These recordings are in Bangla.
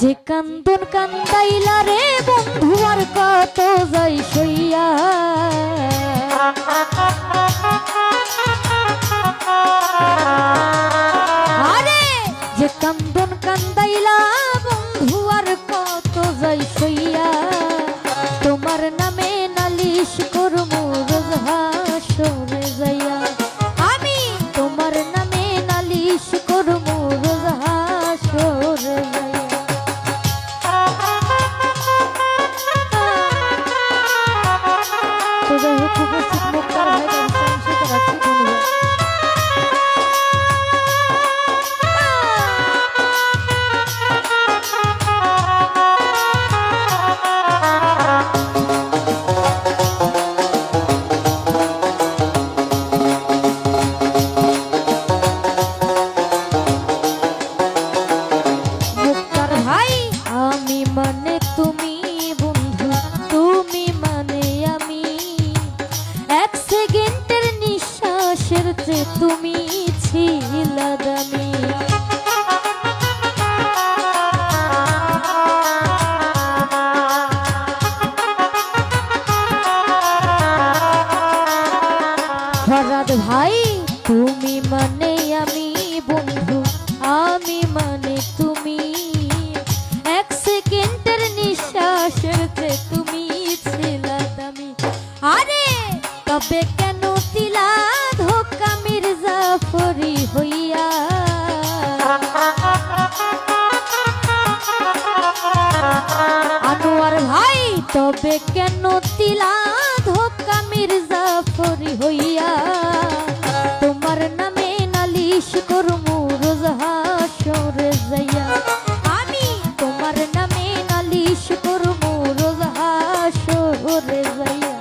যে কান্দন কান্দাইলা রে বন্ধু আর কত যাই সইয়া আরে যে কান্দন কান্দাইলা বন্ধু আর কত যাই সইয়া তোমার নামে নালিশ করমু রোজ হাসরে যাইয়া আমি তোমার নামে নালিশ করমু রোজ হাসরে যাইয়া তো যাই হোক উপস্থিত মুক্তার ভাই গান সেটা রাখছি ধন্যবাদ। তুমি ছিলা দামি ফরহাদ ভাই তুমি মানে আমি বন্ধু আমি মানে তুমি এক সেকেন্ডের নিঃশ্বাসের যে তুমি ছিলা দামি আরে তবে কেন দিলা ধোকা মির্জাফরি হইয়া আনোয়ার ভাই তবে কেন দিলা ধোকা মির্জাফরি হইয়া তোমার নামে নালিশ করমু রোজ হাসরে যাইয়া আমি তোমার নামে নালিশ করমু রোজ হাসরে যাইয়া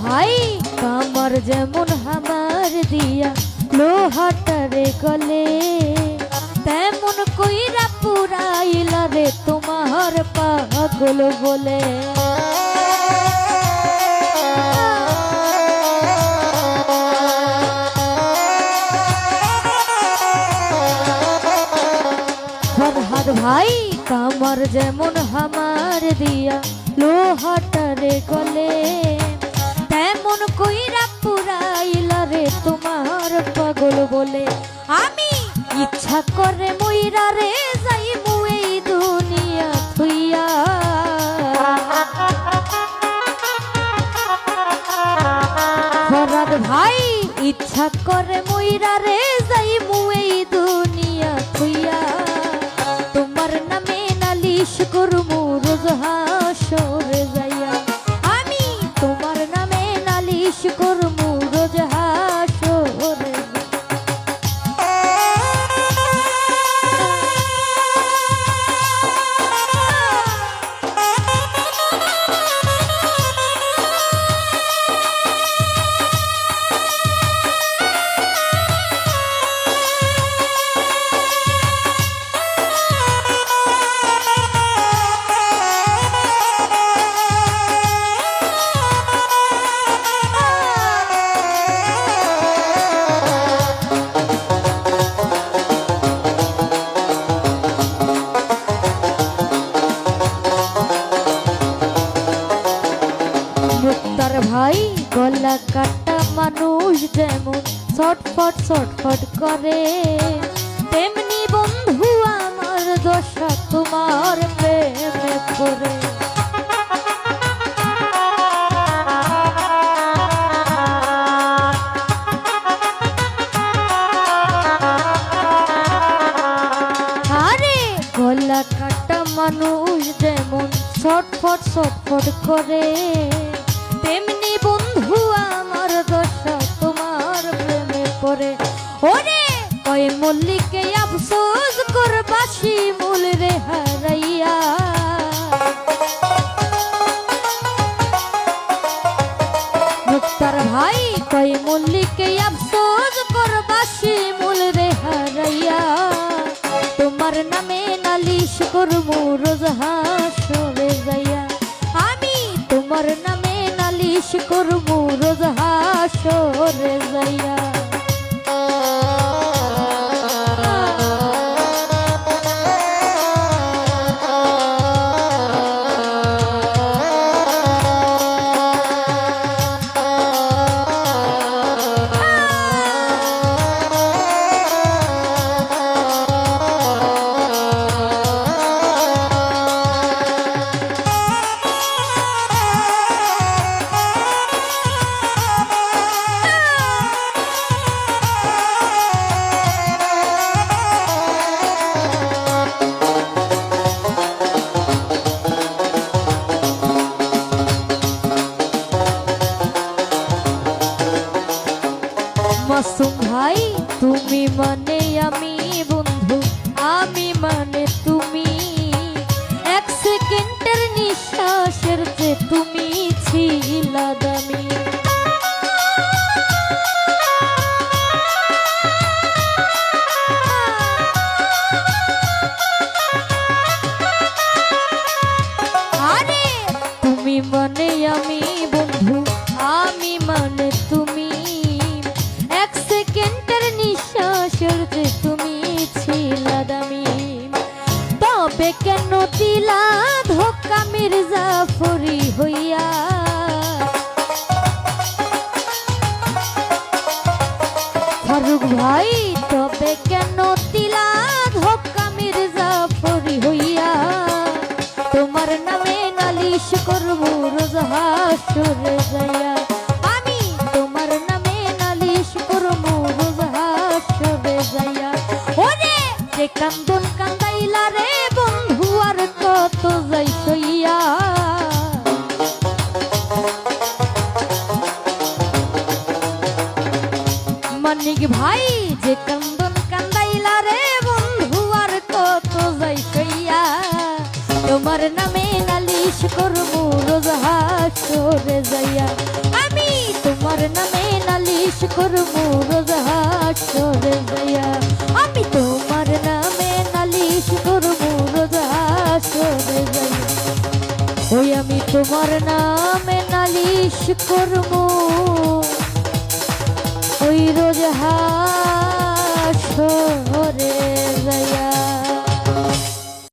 ভাই কামর যেমন হামার দিয়া লোহাটারে গলে তেমন কইরা পুরাইলা রে তোমার পাগল বলে ফরহাদ ভাই কামর যেমন হামার দিয়া লোহাটারে গলে তেমন কইরা পুরাইলা রে তোমার পাগল বলে আমি ইচ্ছা করে মইরা রে যাইমু এই দুনিয়া থুইয়া ফরহাদ ভাই ইচ্ছা করে মইরা রে যাইমু এই দুনিয়া থুইয়া তোমার নামে নালিশ করমু রোজ হাসরে যাইয়া আমি তোমার নামে নালিশ করমু রোজ হাসরে ভাই গলা কাটা মানুষ যেমন ছটফট করে তেমনি বন্ধু আমার দশা তোমার প্রেমে পড়ে গলা কাটা মানুষ যেমন ছটফট করে, তেমনি বন্ধু আমার দশা তোমার প্রেমে পড়ে। ওরে কয় মল্লিকে আফসোস করবাসি মূল রে হারাইয়া, মুক্তার ভাই কয় মল্লিকে আফসোস করবাসি মূল রে হারাইয়া, তোমার নামে নালিশ করবো রোজ হাসরে যাইয়া, আমি তোমার নামে নালিশ করবো রোজ হাসরে যাইয়া। মাসুম ভাই তুমি মানে আমি বন্ধু, আমি মানে তুমি, এক সেকেন্ডের নিঃশ্বাসের যে তুমি ছিলা দামি। আরে তুমি মানে আমি বন্ধু, আমি মানে তুমি, সেকেন্ডের নিঃশ্বাসের যে তুমি ছিলা দামি, তবে কেন দিলা ধোকা মির্জাফরি হইয়া, ফারুক ভাই তবে কেন দিলা ধোকা মির্জাফরি হইয়া, তোমার নামে নালিশ করবো রোজ হাসরে যাইয়া, আমি তোমার নামে নালিশ করবো রোজ হাসরে যাইয়া। ওরে যে কান্দন কান্দাইলা রে বন্ধু আর কত যাই সইয়া, মানিক ভাই যে কান্দন কান্দাইলা রে বন্ধু আর কত যাই সইয়া, তোমার নামে নালিশ করবো রোজ হাসরে যাইয়া, আমি তোমার নামে নালিশ করবো রোজ হাসরে যাইয়া, আমি তোমার নামে নালিশ করবো রোজ হাসরে যাইয়া, ওই আমি তোমার নামে নালিশ করবো